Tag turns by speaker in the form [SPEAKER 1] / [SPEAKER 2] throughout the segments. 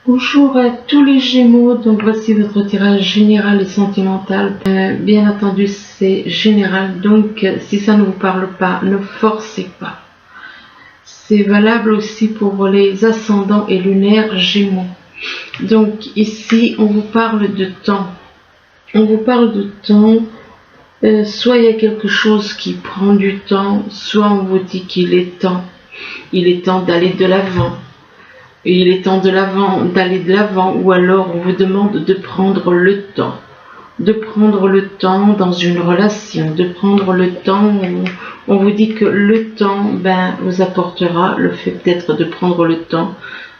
[SPEAKER 1] Bonjour à tous les Gémeaux, donc voici votre tirage général et sentimental. Bien entendu, c'est général, donc si ça ne vous parle pas, ne forcez pas. C'est valable aussi pour les ascendants et lunaires Gémeaux. Donc ici, on vous parle de temps. On vous parle de temps. Soit il y a quelque chose qui prend du temps, soit on vous dit qu'il est temps. Il est temps d'aller de l'avant. Il est temps d'aller de l'avant, ou alors on vous demande de prendre le temps. De prendre le temps dans une relation, de prendre le temps, on vous dit que le temps vous apportera, le fait peut-être de prendre le temps,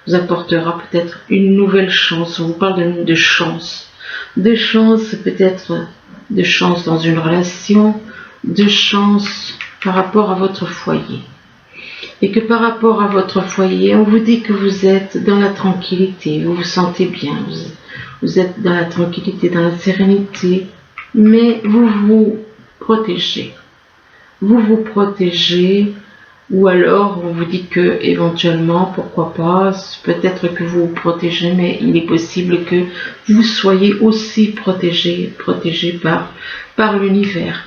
[SPEAKER 1] vous apportera peut-être une nouvelle chance. On vous parle de chance. De chance peut-être, de chance dans une relation, de chance par rapport à votre foyer. Et que par rapport à votre foyer, on vous dit que vous êtes dans la tranquillité, vous vous sentez bien, vous êtes dans la tranquillité, dans la sérénité, mais vous vous protégez. Vous vous protégez, ou alors on vous dit que éventuellement, pourquoi pas, peut-être que vous vous protégez, mais il est possible que vous soyez aussi protégé par l'univers.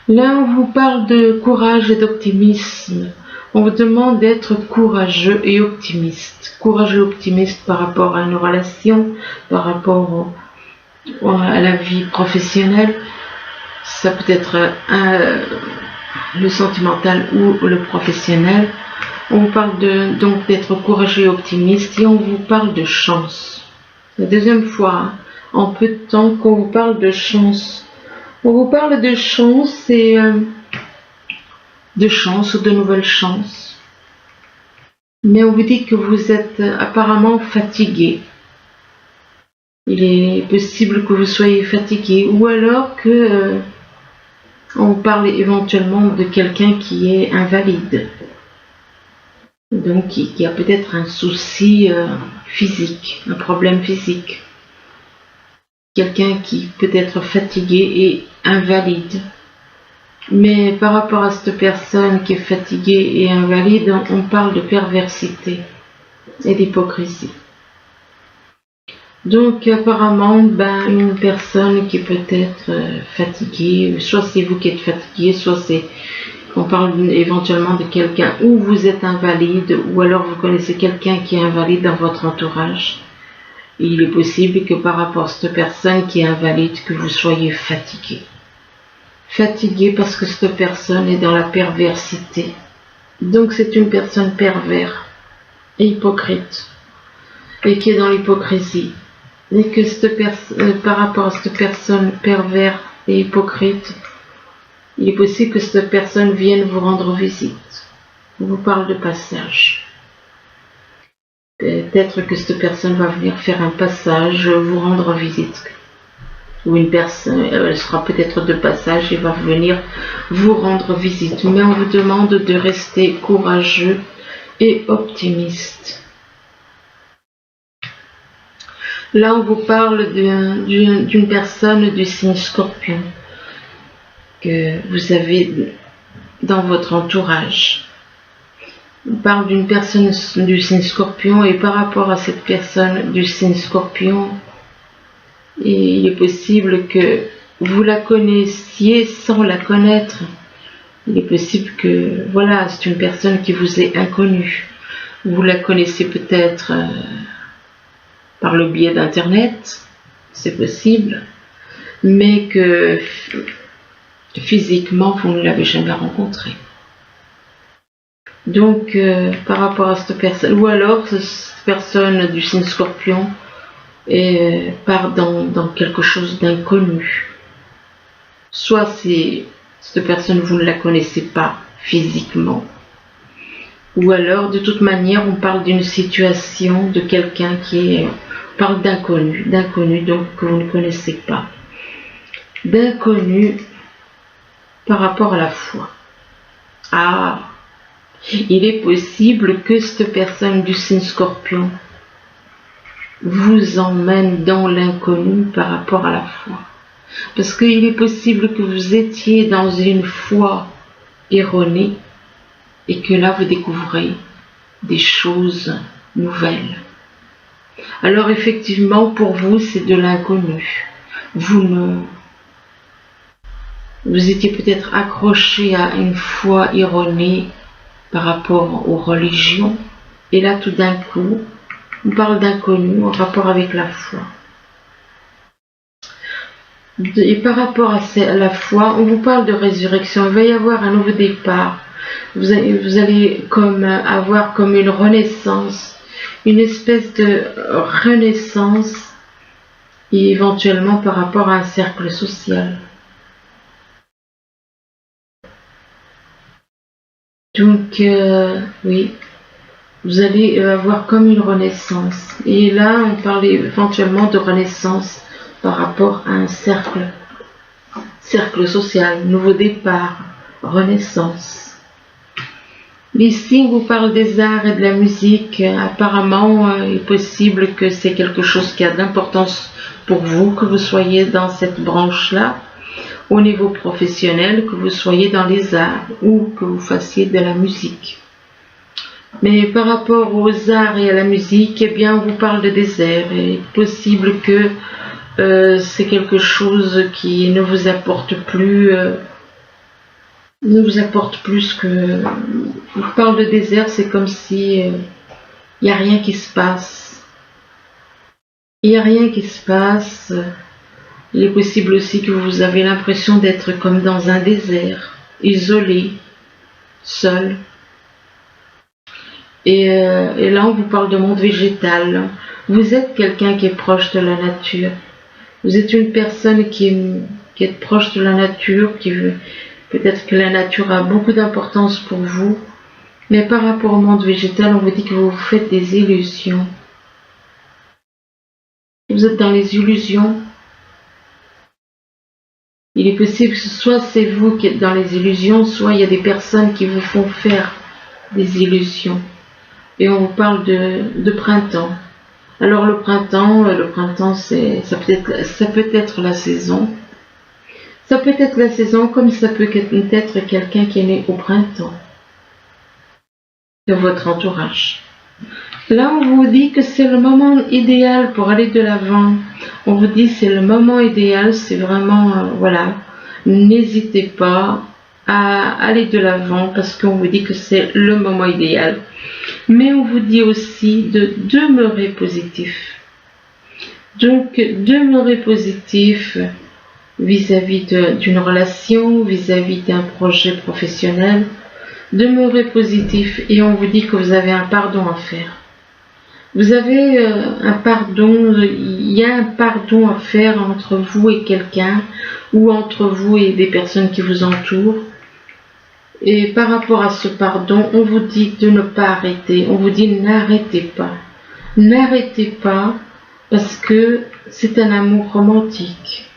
[SPEAKER 1] Là, on vous parle de courage et d'optimisme. On vous demande d'être courageux et optimiste. Courageux et optimiste par rapport à une relation, par rapport à la vie professionnelle. Ça peut être le sentimental ou le professionnel. On vous parle donc d'être courageux et optimiste et on vous parle de chance. La deuxième fois, en peu de temps, qu'on vous parle de chance. On vous parle de chance et de chance ou de nouvelles chances. Mais on vous dit que vous êtes apparemment fatigué. Il est possible que vous soyez fatigué ou alors que on vous parle éventuellement de quelqu'un qui est invalide. Donc qui a peut-être un souci physique, un problème physique. Quelqu'un qui peut être fatigué et invalide. Mais par rapport à cette personne qui est fatiguée et invalide, on parle de perversité et d'hypocrisie. Donc apparemment, une personne qui peut être fatiguée, soit c'est vous qui êtes fatigué, soit on parle éventuellement de quelqu'un où vous êtes invalide, ou alors vous connaissez quelqu'un qui est invalide dans votre entourage. Et il est possible que par rapport à cette personne qui est invalide, que vous soyez fatigué. Fatigué parce que cette personne est dans la perversité. Donc c'est une personne pervers et hypocrite et qui est dans l'hypocrisie. Et que par rapport à cette personne pervers et hypocrite, il est possible que cette personne vienne vous rendre visite. On vous parle de passage. Peut-être que cette personne va venir faire un passage, vous rendre visite. Ou une personne, elle sera peut-être de passage et va venir vous rendre visite. Mais on vous demande de rester courageux et optimiste. Là, on vous parle d'une personne du signe Scorpion que vous avez dans votre entourage. On parle d'une personne du signe Scorpion et par rapport à cette personne du signe Scorpion, et il est possible que vous la connaissiez sans la connaître. Il est possible que, voilà, c'est une personne qui vous est inconnue. Vous la connaissez peut-être par le biais d'Internet, c'est possible, mais que physiquement, vous ne l'avez jamais rencontrée. Donc, par rapport à cette personne, ou alors cette personne du signe Scorpion, et part dans quelque chose d'inconnu. Soit cette personne, vous ne la connaissez pas physiquement, ou alors de toute manière on parle d'une situation de quelqu'un on parle d'inconnu donc que vous ne connaissez pas, d'inconnu par rapport à la foi. Il est possible que cette personne du signe Scorpion vous emmène dans l'inconnu par rapport à la foi. Parce qu'il est possible que vous étiez dans une foi erronée et que là vous découvrez des choses nouvelles. Alors effectivement, pour vous, c'est de l'inconnu. Vous étiez peut-être accroché à une foi erronée par rapport aux religions. Et là, tout d'un coup, on parle d'inconnu en rapport avec la foi. Et par rapport à la foi, on vous parle de résurrection. Il va y avoir un nouveau départ. Vous allez avoir comme une renaissance, une espèce de renaissance, et éventuellement par rapport à un cercle social. Donc, oui, vous allez avoir comme une renaissance. Et là, on parle éventuellement de renaissance par rapport à un cercle social, nouveau départ, renaissance. Ici, on vous parle des arts et de la musique. Apparemment, il est possible que c'est quelque chose qui a d'importance pour vous, que vous soyez dans cette branche-là, au niveau professionnel, que vous soyez dans les arts ou que vous fassiez de la musique. Mais par rapport aux arts et à la musique, eh bien, on vous parle de désert. Il est possible que c'est quelque chose qui ne vous apporte plus, que... On parle de désert, c'est comme si il n'y a rien qui se passe. Il n'y a rien qui se passe. Il est possible aussi que vous avez l'impression d'être comme dans un désert, isolé, seul. Et là, on vous parle de monde végétal. Vous êtes quelqu'un qui est proche de la nature. Vous êtes une personne qui est proche de la nature, peut-être que la nature a beaucoup d'importance pour vous. Mais par rapport au monde végétal, on vous dit que vous vous faites des illusions. Vous êtes dans les illusions. Il est possible que soit c'est vous qui êtes dans les illusions, soit il y a des personnes qui vous font faire des illusions. Et on vous parle de printemps. Alors le printemps, ça peut être la saison. Ça peut être la saison comme ça peut être quelqu'un qui est né au printemps. De votre entourage. Là, on vous dit que c'est le moment idéal pour aller de l'avant. On vous dit c'est le moment idéal, c'est vraiment, voilà, n'hésitez pas à aller de l'avant parce qu'on vous dit que c'est le moment idéal. Mais on vous dit aussi de demeurer positif. Donc, demeurer positif vis-à-vis d'une relation, vis-à-vis d'un projet professionnel. Demeurez positif et on vous dit que vous avez un pardon à faire. Vous avez un pardon, il y a un pardon à faire entre vous et quelqu'un ou entre vous et des personnes qui vous entourent. Et par rapport à ce pardon, on vous dit de ne pas arrêter. On vous dit n'arrêtez pas. N'arrêtez pas parce que c'est un amour romantique.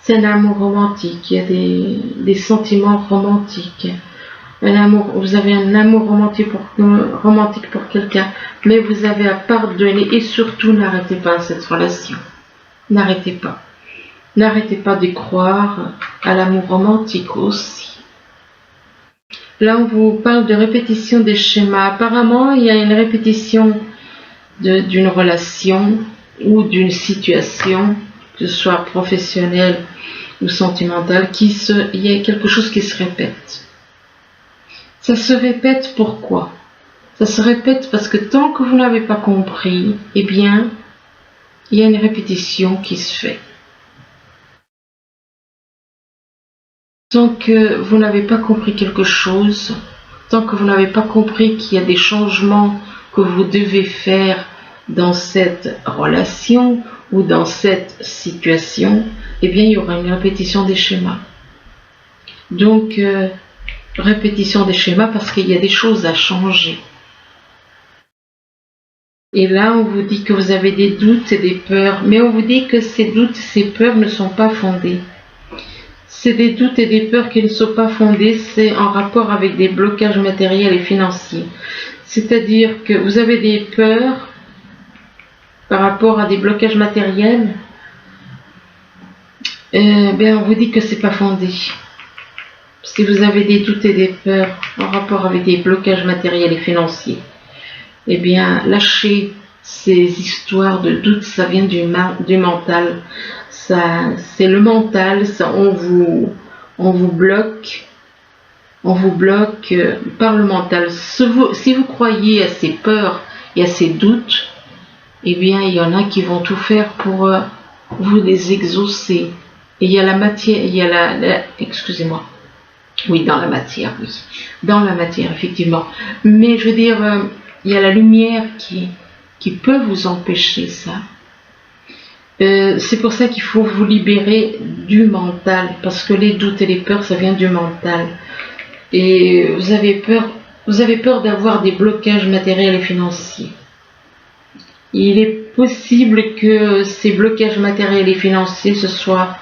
[SPEAKER 1] C'est un amour romantique. Il y a des sentiments romantiques. Vous avez un amour romantique pour quelqu'un, mais vous avez à pardonner et surtout n'arrêtez pas cette relation. N'arrêtez pas. N'arrêtez pas de croire à l'amour romantique aussi. Là, on vous parle de répétition des schémas. Apparemment, il y a une répétition d'une relation ou d'une situation, que ce soit professionnelle ou sentimentale, il y a quelque chose qui se répète. Ça se répète pourquoi? Ça se répète parce que tant que vous n'avez pas compris, eh bien, il y a une répétition qui se fait. Tant que vous n'avez pas compris quelque chose, tant que vous n'avez pas compris qu'il y a des changements que vous devez faire dans cette relation ou dans cette situation, eh bien, il y aura une répétition des schémas. Donc, répétition des schémas parce qu'il y a des choses à changer. Et là, on vous dit que vous avez des doutes et des peurs, mais on vous dit que ces doutes et ces peurs ne sont pas fondés. C'est des doutes et des peurs qui ne sont pas fondés, c'est en rapport avec des blocages matériels et financiers. C'est-à-dire que vous avez des peurs par rapport à des blocages matériels, on vous dit que c'est pas fondé. Si vous avez des doutes et des peurs en rapport avec des blocages matériels et financiers, eh bien, lâchez ces histoires de doute, ça vient du mental. C'est le mental, on vous bloque. On vous bloque par le mental. Si vous croyez à ces peurs et à ces doutes, eh bien, il y en a qui vont tout faire pour vous les exaucer. Et il y a la matière, il y a excusez-moi. Oui, dans la matière, oui. Dans la matière, effectivement. Mais je veux dire, il y a la lumière qui peut vous empêcher ça. C'est pour ça qu'il faut vous libérer du mental, parce que les doutes et les peurs, ça vient du mental. Et vous avez peur d'avoir des blocages matériels et financiers. Il est possible que ces blocages matériels et financiers, ce soit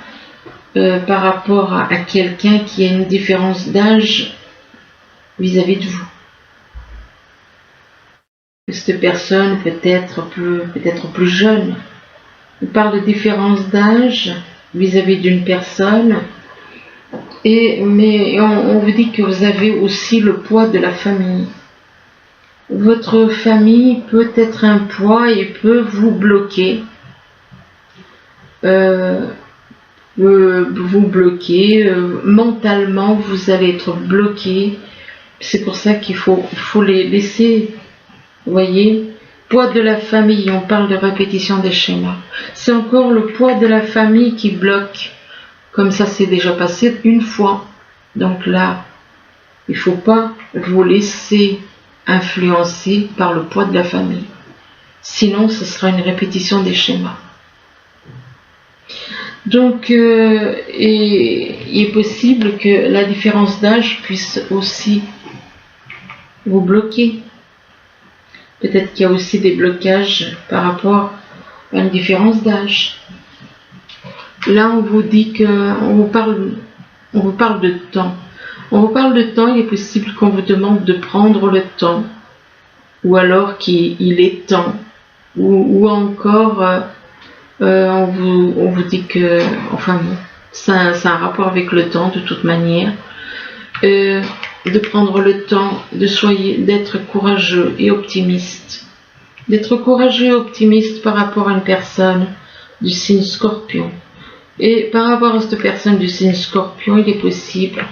[SPEAKER 1] par rapport à quelqu'un qui a une différence d'âge vis-à-vis de vous. Cette personne peut être plus jeune. On parle de différence d'âge vis-à-vis d'une personne. Mais on vous dit que vous avez aussi le poids de la famille. Votre famille peut être un poids et peut vous bloquer. Mentalement, vous allez être bloqué. C'est pour ça qu'il faut les laisser. Vous voyez, poids de la famille, on parle de répétition des schémas. C'est encore le poids de la famille qui bloque. Comme ça s'est déjà passé une fois. Donc là, il ne faut pas vous laisser influencer par le poids de la famille. Sinon, ce sera une répétition des schémas. Donc, il est possible que la différence d'âge puisse aussi vous bloquer. Peut-être qu'il y a aussi des blocages par rapport à une différence d'âge. Là, on vous dit on vous parle de temps. On vous parle de temps, il est possible qu'on vous demande de prendre le temps. Ou alors qu'il est temps. Ou encore, on vous dit que, enfin bon, c'est un rapport avec le temps de toute manière. De prendre le temps d'être courageux et optimiste. D'être courageux et optimiste par rapport à une personne du signe Scorpion. Et par rapport à cette personne du signe Scorpion, il est possible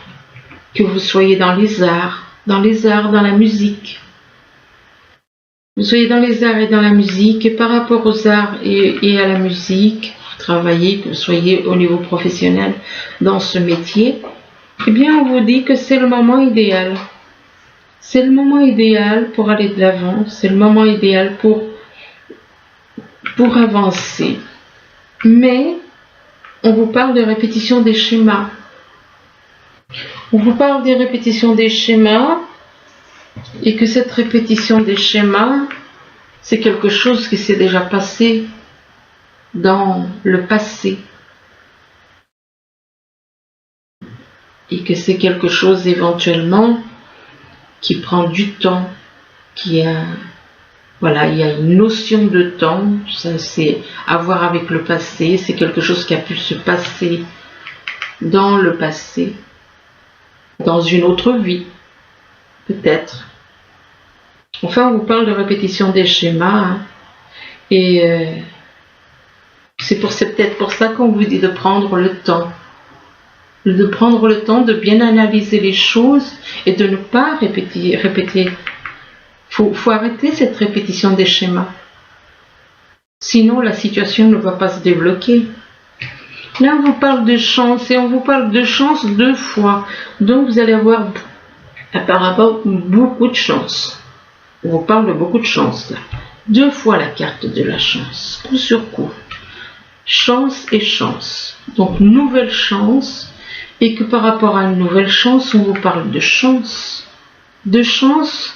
[SPEAKER 1] que vous soyez dans les arts, dans la musique. Vous soyez dans les arts et dans la musique, et par rapport aux arts et à la musique, vous travaillez, que vous soyez au niveau professionnel dans ce métier, eh bien on vous dit que c'est le moment idéal. C'est le moment idéal pour aller de l'avant, c'est le moment idéal pour avancer. Mais on vous parle de répétition des schémas. On vous parle des répétitions des schémas et que cette répétition des schémas, c'est quelque chose qui s'est déjà passé dans le passé. Et que c'est quelque chose éventuellement qui prend du temps, il y a une notion de temps, ça c'est à voir avec le passé, c'est quelque chose qui a pu se passer dans le passé, dans une autre vie, peut-être. Enfin, on vous parle de répétition des schémas, et c'est peut-être pour ça qu'on vous dit de prendre le temps. De prendre le temps de bien analyser les choses et de ne pas répéter. Faut arrêter cette répétition des schémas. Sinon, la situation ne va pas se débloquer. Là, on vous parle de chance et on vous parle de chance 2 fois. Donc, vous allez avoir apparemment beaucoup de chance. On vous parle de beaucoup de chance là. 2 fois la carte de la chance, coup sur coup. Chance et chance. Donc, nouvelle chance. Et que par rapport à une nouvelle chance, on vous parle de chance. De chance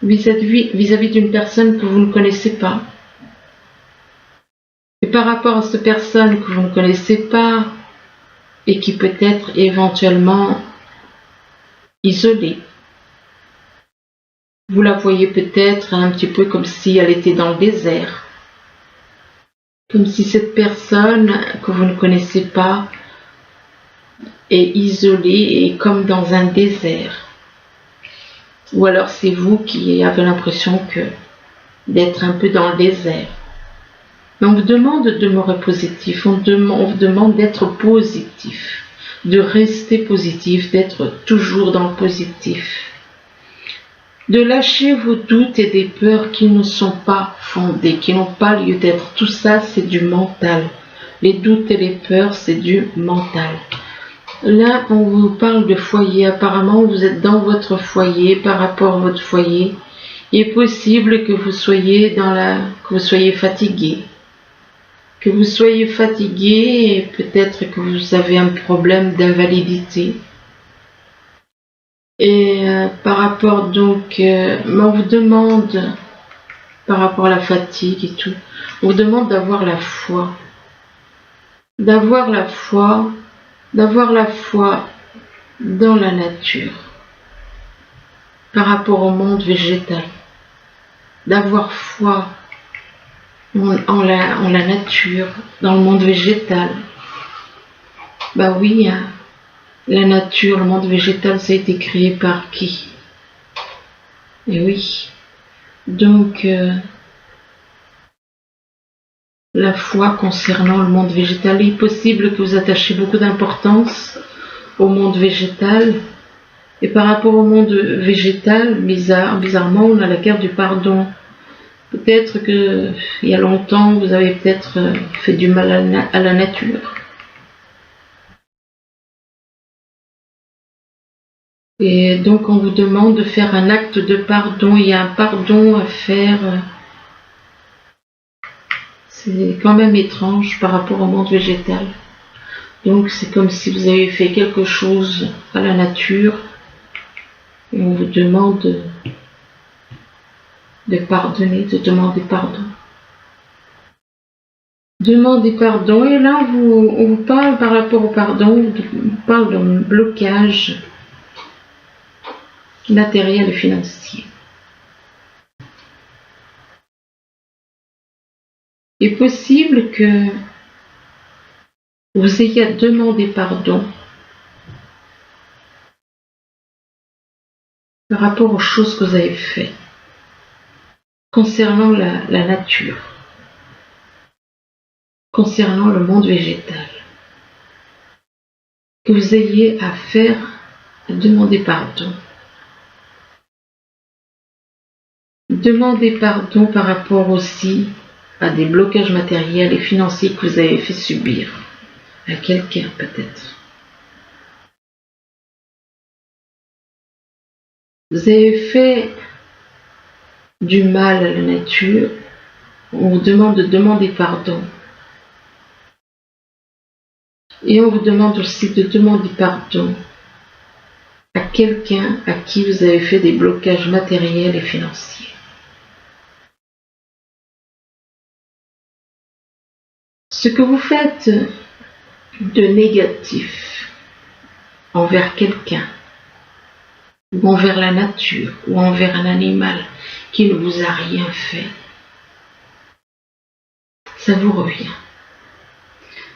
[SPEAKER 1] vis-à-vis d'une personne que vous ne connaissez pas. Et par rapport à cette personne que vous ne connaissez pas et qui peut être éventuellement isolée. Vous la voyez peut-être un petit peu comme si elle était dans le désert. Comme si cette personne que vous ne connaissez pas est isolée et comme dans un désert. Ou alors c'est vous qui avez l'impression que d'être un peu dans le désert. Mais on vous demande de demeurer positif, on vous demande d'être positif, de rester positif, d'être toujours dans le positif. De lâcher vos doutes et des peurs qui ne sont pas fondées, qui n'ont pas lieu d'être. Tout ça, c'est du mental. Les doutes et les peurs, c'est du mental. Là, on vous parle de foyer. Apparemment, vous êtes dans votre foyer, par rapport à votre foyer. Il est possible que vous soyez fatigué. Que vous soyez fatigué et peut-être que vous avez un problème d'invalidité. Et par rapport donc, on vous demande, par rapport à la fatigue et tout, on vous demande d'avoir la foi. D'avoir la foi dans la nature, par rapport au monde végétal. D'avoir foi en la nature, dans le monde végétal. Bah oui, hein. La nature, le monde végétal, ça a été créé par qui? Et oui. Donc, la foi concernant le monde végétal, il est possible que vous attachiez beaucoup d'importance au monde végétal. Et par rapport au monde végétal, bizarrement, on a la carte du pardon. Peut-être que il y a longtemps, vous avez peut-être fait du mal à la nature. Et donc on vous demande de faire un acte de pardon. Il y a un pardon à faire. C'est quand même étrange par rapport au monde végétal. Donc c'est comme si vous avez fait quelque chose à la nature. Et on vous demande de pardonner, de demander pardon. Demandez pardon. Et là on vous parle par rapport au pardon, on vous parle d'un blocage matériel et financier. Il est possible que vous ayez à demander pardon par rapport aux choses que vous avez faites concernant la nature, concernant le monde végétal. Que vous ayez à demander pardon. Demandez pardon par rapport aussi à des blocages matériels et financiers que vous avez fait subir à quelqu'un peut-être. Vous avez fait du mal à la nature, on vous demande de demander pardon. Et on vous demande aussi de demander pardon à quelqu'un à qui vous avez fait des blocages matériels et financiers. Ce que vous faites de négatif envers quelqu'un, ou envers la nature, ou envers un animal qui ne vous a rien fait, ça vous revient.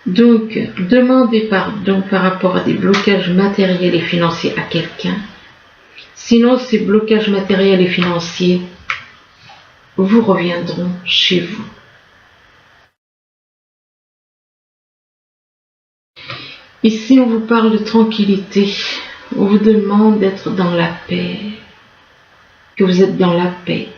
[SPEAKER 1] Donc, demandez pardon par rapport à des blocages matériels et financiers à quelqu'un. Sinon, ces blocages matériels et financiers vous reviendront chez vous. Ici, on vous parle de tranquillité. On vous demande d'être dans la paix. Que vous êtes dans la paix.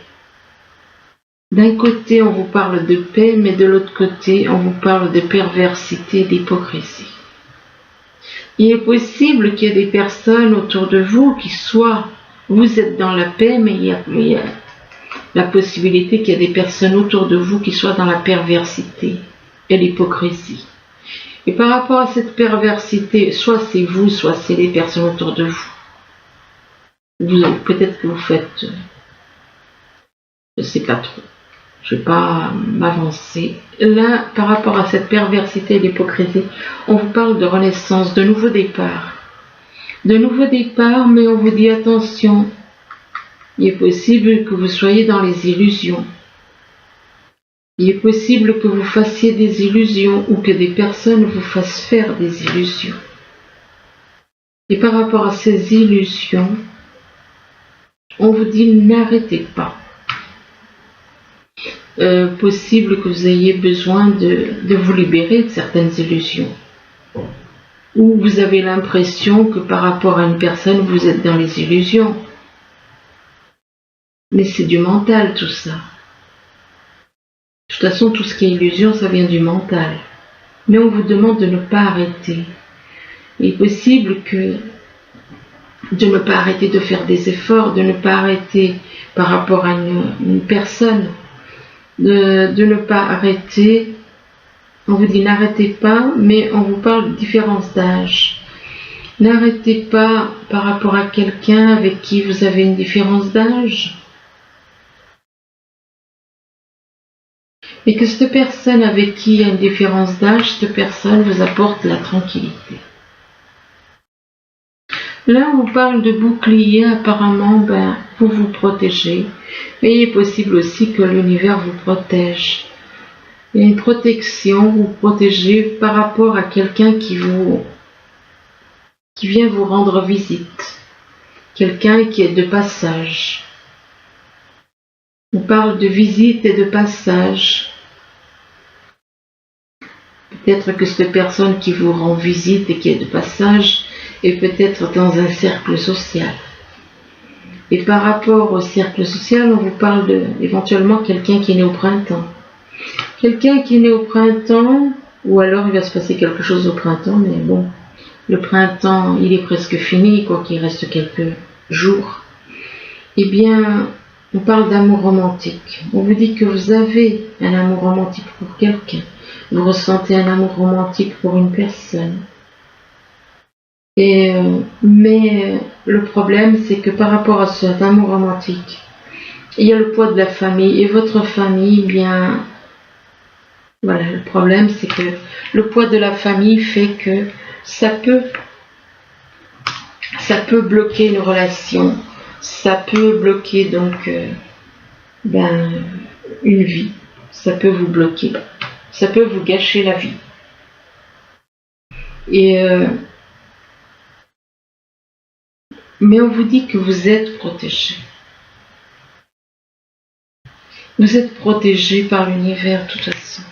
[SPEAKER 1] D'un côté, on vous parle de paix, mais de l'autre côté, on vous parle de perversité, d'hypocrisie. Il est possible qu'il y ait des personnes autour de vous qui vous êtes dans la paix, mais il y a la possibilité qu'il y ait des personnes autour de vous qui soient dans la perversité et l'hypocrisie. Et par rapport à cette perversité, soit c'est vous, soit c'est les personnes autour de vous. Peut-être que vous faites, je ne sais pas trop. Je ne vais pas m'avancer. Là, par rapport à cette perversité et l'hypocrisie, on vous parle de renaissance, de nouveau départ. De nouveau départ, mais on vous dit attention, il est possible que vous soyez dans les illusions. Il est possible que vous fassiez des illusions ou que des personnes vous fassent faire des illusions. Et par rapport à ces illusions, on vous dit n'arrêtez pas. possible que vous ayez besoin de vous libérer de certaines illusions. Ou vous avez l'impression que par rapport à une personne, vous êtes dans les illusions. Mais c'est du mental tout ça. De toute façon, tout ce qui est illusion, ça vient du mental. Mais on vous demande de ne pas arrêter. Il est possible que de ne pas arrêter de faire des efforts, de ne pas arrêter par rapport à une personne, de ne pas arrêter. On vous dit n'arrêtez pas, mais on vous parle de différence d'âge. N'arrêtez pas par rapport à quelqu'un avec qui vous avez une différence d'âge. Et que cette personne avec qui il y a une différence d'âge, cette personne vous apporte la tranquillité. Là, on vous parle de bouclier, apparemment, pour vous protéger. Mais il est possible aussi que l'univers vous protège. Il y a une protection, vous protégez par rapport à quelqu'un qui vient vous rendre visite. Quelqu'un qui est de passage. On parle de visite et de passage. Peut-être que cette personne qui vous rend visite et qui est de passage est peut-être dans un cercle social. Et par rapport au cercle social, on vous parle éventuellement quelqu'un qui est né au printemps. Quelqu'un qui est né au printemps, ou alors il va se passer quelque chose au printemps, mais bon, le printemps, il est presque fini, quoi qu'il reste quelques jours. Eh bien, on parle d'amour romantique. On vous dit que vous avez un amour romantique pour quelqu'un. Vous ressentez un amour romantique pour une personne. Mais le problème, c'est que par rapport à cet amour romantique, il y a le poids de la famille. Et votre famille, eh bien, voilà, le problème, c'est que le poids de la famille fait que ça peut bloquer une relation. Ça peut bloquer donc une vie. Ça peut vous bloquer. Ça peut vous gâcher la vie. Mais on vous dit que vous êtes protégé. Vous êtes protégé par l'univers de toute façon.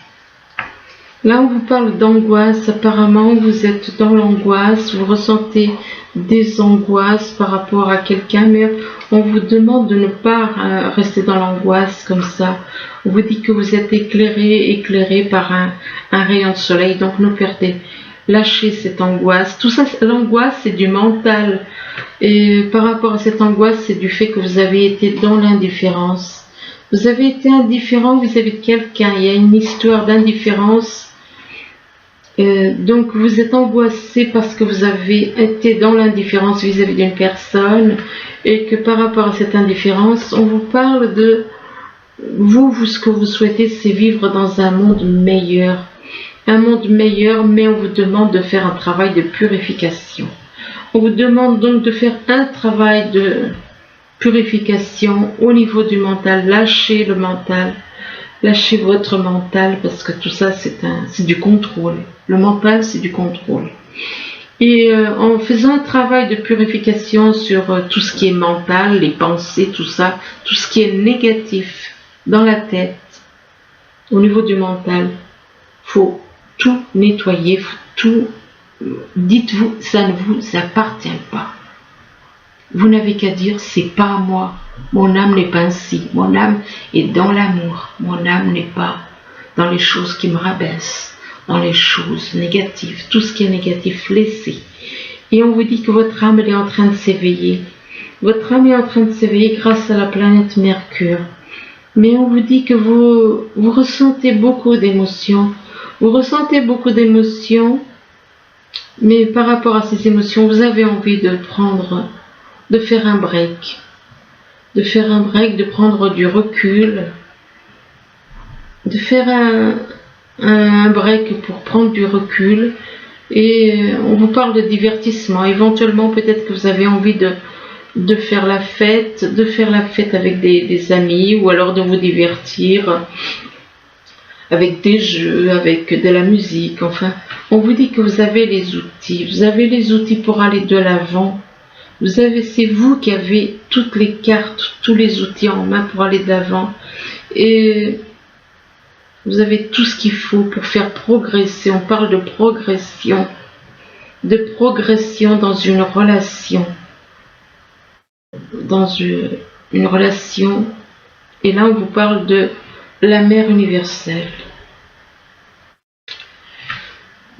[SPEAKER 1] Là, on vous parle d'angoisse. Apparemment, vous êtes dans l'angoisse. Vous ressentez des angoisses par rapport à quelqu'un, mais on vous demande de ne pas rester dans l'angoisse comme ça. On vous dit que vous êtes éclairé par un rayon de soleil, donc ne perdez. Lâchez cette angoisse. Tout ça, l'angoisse, c'est du mental. Et par rapport à cette angoisse, c'est du fait que vous avez été dans l'indifférence. Vous avez été indifférent vis-à-vis de quelqu'un. Il y a une histoire d'indifférence. Donc vous êtes angoissé parce que vous avez été dans l'indifférence vis-à-vis d'une personne et que par rapport à cette indifférence, on vous parle de vous ce que vous souhaitez, c'est vivre dans un monde meilleur. Un monde meilleur, mais on vous demande de faire un travail de purification. On vous demande donc de faire un travail de purification au niveau du mental. Lâchez le mental. Lâchez votre mental parce que tout ça c'est du contrôle. Le mental c'est du contrôle. Et en faisant un travail de purification sur tout ce qui est mental, les pensées, tout ça, tout ce qui est négatif dans la tête, au niveau du mental, faut tout nettoyer, faut tout. Dites-vous, ça ne vous appartient pas. Vous n'avez qu'à dire, c'est pas à moi. Mon âme n'est pas ainsi. Mon âme est dans l'amour. Mon âme n'est pas dans les choses qui me rabaissent, dans les choses négatives. Tout ce qui est négatif, laissez. Et on vous dit que votre âme, elle est en train de s'éveiller. Votre âme est en train de s'éveiller grâce à la planète Mercure. Mais on vous dit que vous ressentez beaucoup d'émotions. Vous ressentez beaucoup d'émotions, mais par rapport à ces émotions, vous avez envie de faire un break. De faire un break, de prendre du recul, de faire un break pour prendre du recul. Et on vous parle de divertissement. Éventuellement, peut-être que vous avez envie de faire la fête avec des amis, ou alors de vous divertir avec des jeux, avec de la musique. Enfin, on vous dit que vous avez les outils pour aller de l'avant. C'est vous qui avez toutes les cartes, tous les outils en main pour aller de l'avant. Et Vous avez tout ce qu'il faut pour faire progresser. On parle de progression dans une relation. Dans une relation. Et là, on vous parle de la mère universelle.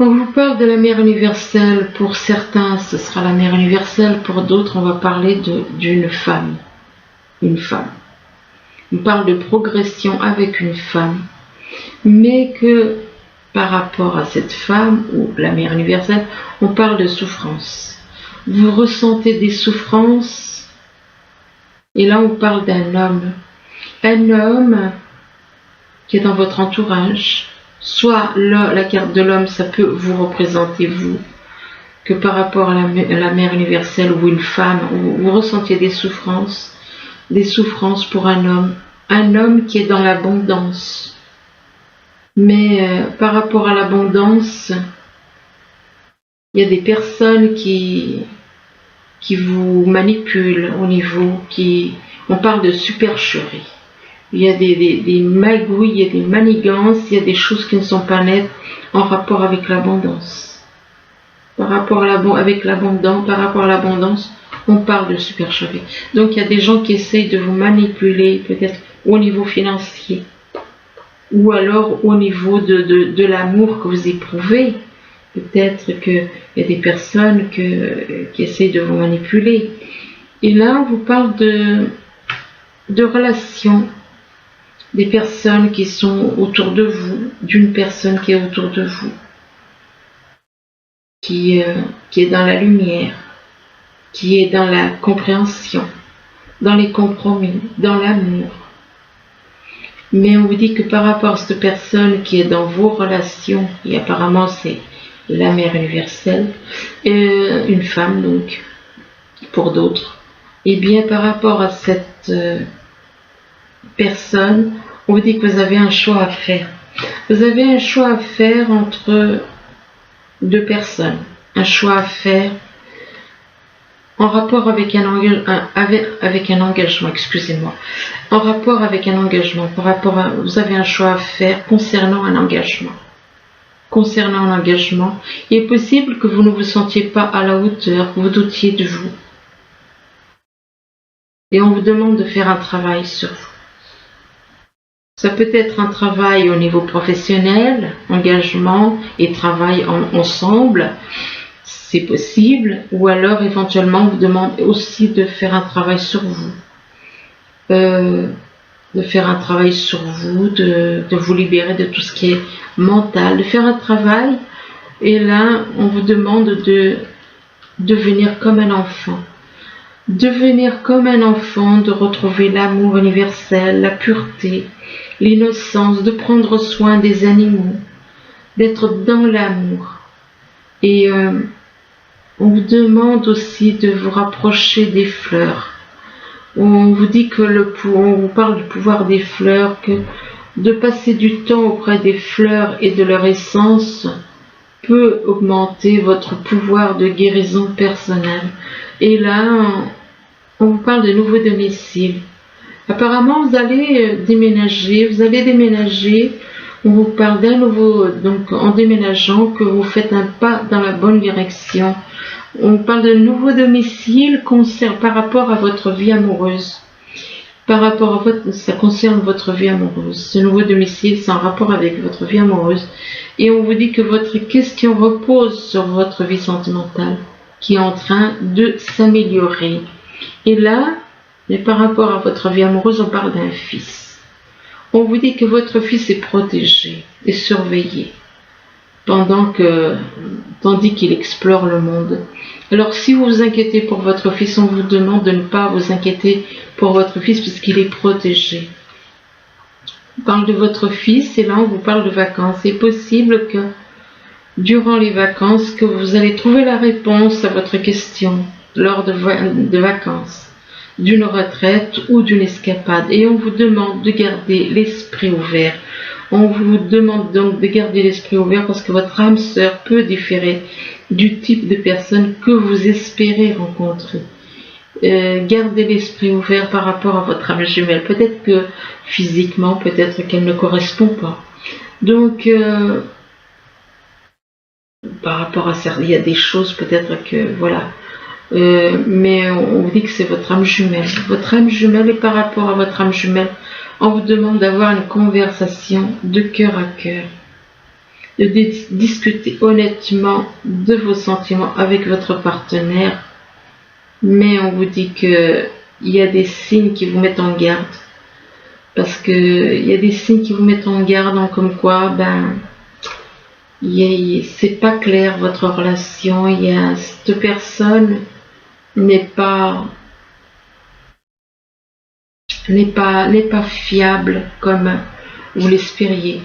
[SPEAKER 1] On vous parle de la mère universelle. Pour certains, ce sera la mère universelle. Pour d'autres, on va parler d'une femme. Une femme. On parle de progression avec une femme. Mais que par rapport à cette femme, ou la mère universelle, on parle de souffrance. Vous ressentez des souffrances. Et là, on parle d'un homme. Un homme qui est dans votre entourage. Soit la carte de l'homme, ça peut vous représenter vous, que par rapport à la mère universelle ou une femme, vous ressentiez des souffrances pour un homme qui est dans l'abondance. Mais par rapport à l'abondance, il y a des personnes qui vous manipulent au niveau, on parle de supercherie. Il y a des magouilles, il y a des manigances, il y a des choses qui ne sont pas nettes en rapport avec l'abondance. Par rapport à l'abondance, on parle de supercherie. Donc il y a des gens qui essayent de vous manipuler, peut-être au niveau financier, ou alors au niveau de l'amour que vous éprouvez. Peut-être qu'il y a des personnes qui essayent de vous manipuler. Et là, on vous parle de relations. Des personnes qui sont autour de vous, d'une personne qui est autour de vous, qui est dans la lumière, qui est dans la compréhension, dans les compromis, dans l'amour. Mais on vous dit que par rapport à cette personne qui est dans vos relations, et apparemment c'est la mère universelle, une femme donc, pour d'autres, et bien par rapport à cette personne, on vous dit que vous avez un choix à faire. Vous avez un choix à faire entre deux personnes. Un choix à faire en rapport avec un engagement, excusez-moi. En rapport avec un engagement, vous avez un choix à faire concernant un engagement. Concernant un engagement, il est possible que vous ne vous sentiez pas à la hauteur, que vous doutiez de vous. Et on vous demande de faire un travail sur vous. Ça peut être un travail au niveau professionnel, engagement et travail ensemble, c'est possible, ou alors éventuellement on vous demande aussi de faire un travail sur vous. De vous libérer de tout ce qui est mental, de faire un travail, et là on vous demande de devenir comme un enfant. Devenir comme un enfant, de retrouver l'amour universel, la pureté, l'innocence, de prendre soin des animaux, d'être dans l'amour. Et on vous demande aussi de vous rapprocher des fleurs. On vous dit que on vous parle du pouvoir des fleurs, que de passer du temps auprès des fleurs et de leur essence peut augmenter votre pouvoir de guérison personnelle. Et là, on vous parle de nouveaux domiciles. Apparemment, vous allez déménager. On vous parle d'un nouveau, donc en déménageant, que vous faites un pas dans la bonne direction. On parle de nouveau domicile par rapport à votre vie amoureuse. Ça concerne votre vie amoureuse. Ce nouveau domicile, c'est en rapport avec votre vie amoureuse. Et on vous dit que votre question repose sur votre vie sentimentale, qui est en train de s'améliorer. Et là, mais par rapport à votre vie amoureuse, on parle d'un fils. On vous dit que votre fils est protégé et surveillé, tandis qu'il explore le monde. Alors si vous vous inquiétez pour votre fils, on vous demande de ne pas vous inquiéter pour votre fils puisqu'il est protégé. On parle de votre fils et là on vous parle de vacances. C'est possible que durant les vacances, que vous allez trouver la réponse à votre question lors de vacances, d'une retraite ou d'une escapade. Et on vous demande de garder l'esprit ouvert. On vous demande donc de garder l'esprit ouvert parce que votre âme sœur peut différer du type de personne que vous espérez rencontrer. Gardez l'esprit ouvert par rapport à votre âme jumelle. Peut-être que physiquement, peut-être qu'elle ne correspond pas. Donc, par rapport à ça, il y a des choses peut-être que, voilà. Mais on vous dit que c'est votre âme jumelle. Votre âme jumelle, et par rapport à votre âme jumelle, on vous demande d'avoir une conversation de cœur à cœur, de discuter honnêtement de vos sentiments avec votre partenaire. Mais on vous dit que il y a des signes qui vous mettent en garde. Parce que il y a des signes qui vous mettent en garde, en comme quoi, c'est pas clair votre relation. Cette personne n'est pas fiable comme vous l'espériez.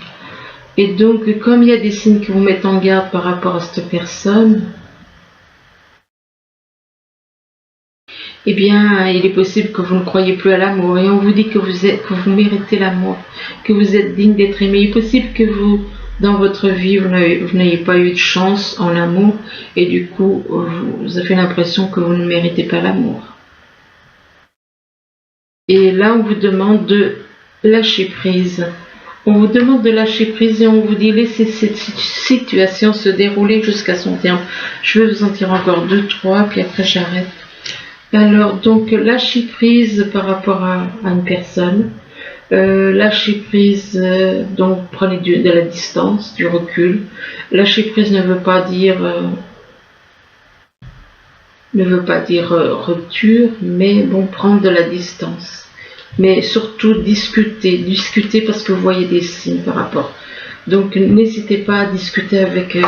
[SPEAKER 1] Et donc, comme il y a des signes qui vous mettent en garde par rapport à cette personne, eh bien, il est possible que vous ne croyez plus à l'amour. Et on vous dit que vous méritez l'amour, que vous êtes digne d'être aimé. Il est possible que dans votre vie, vous n'ayez pas eu de chance en amour, et du coup, vous avez l'impression que vous ne méritez pas l'amour. Et là, on vous demande de lâcher prise. On vous demande de lâcher prise et on vous dit laissez cette situation se dérouler jusqu'à son terme. Je vais vous en dire encore 2, 3, puis après j'arrête. Alors, donc, lâcher prise par rapport à une personne. Lâcher prise, donc prenez de la distance, du recul. Lâcher prise ne veut pas dire rupture, mais bon, prendre de la distance. Mais surtout discuter parce que vous voyez des signes par rapport. Donc n'hésitez pas à discuter avec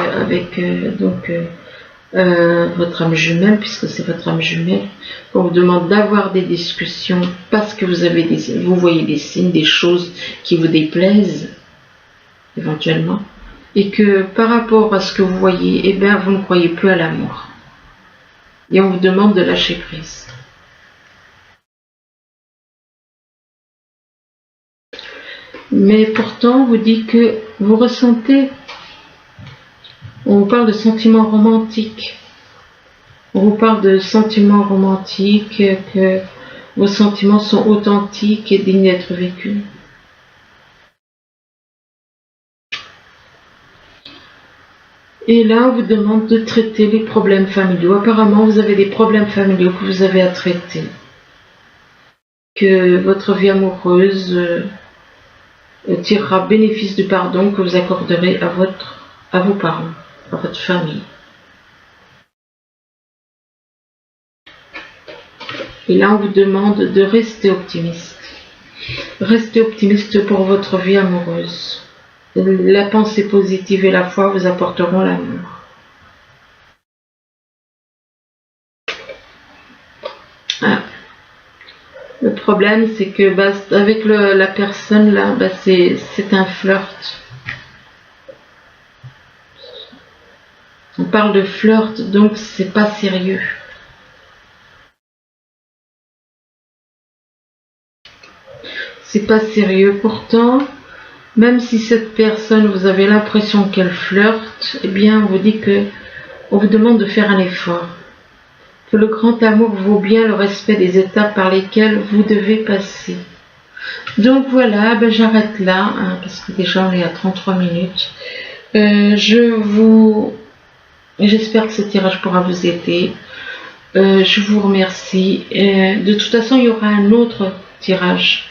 [SPEAKER 1] votre âme jumelle, puisque c'est votre âme jumelle. On vous demande d'avoir des discussions parce que vous voyez des signes, des choses qui vous déplaisent éventuellement, et que par rapport à ce que vous voyez, eh bien vous ne croyez plus à l'amour. Et on vous demande de lâcher prise. Mais pourtant, on vous dit que vous ressentez, on vous parle de sentiments romantiques. On vous parle de sentiments romantiques, que vos sentiments sont authentiques et dignes d'être vécus. Et là, on vous demande de traiter les problèmes familiaux. Apparemment, vous avez des problèmes familiaux que vous avez à traiter. Que votre vie amoureuse tirera bénéfice du pardon que vous accorderez à vos parents, à votre famille. Et là, on vous demande de rester optimiste. Restez optimiste pour votre vie amoureuse. La pensée positive et la foi vous apporteront l'amour. Ah. Le problème, c'est que avec la personne là, c'est un flirt. On parle de flirt, donc c'est pas sérieux. C'est pas sérieux. Pourtant, même si cette personne, vous avez l'impression qu'elle flirte, eh bien, on vous demande de faire un effort. Que le grand amour vaut bien le respect des étapes par lesquelles vous devez passer. Donc voilà, j'arrête là, parce que déjà on est à 33 minutes. J'espère que ce tirage pourra vous aider. Je vous remercie. De toute façon, il y aura un autre tirage.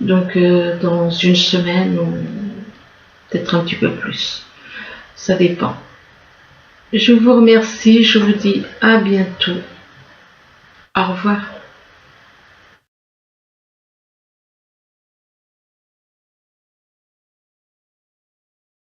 [SPEAKER 1] Donc dans une semaine ou peut-être un petit peu plus. Ça dépend. Je vous remercie, je vous dis à bientôt. Au revoir.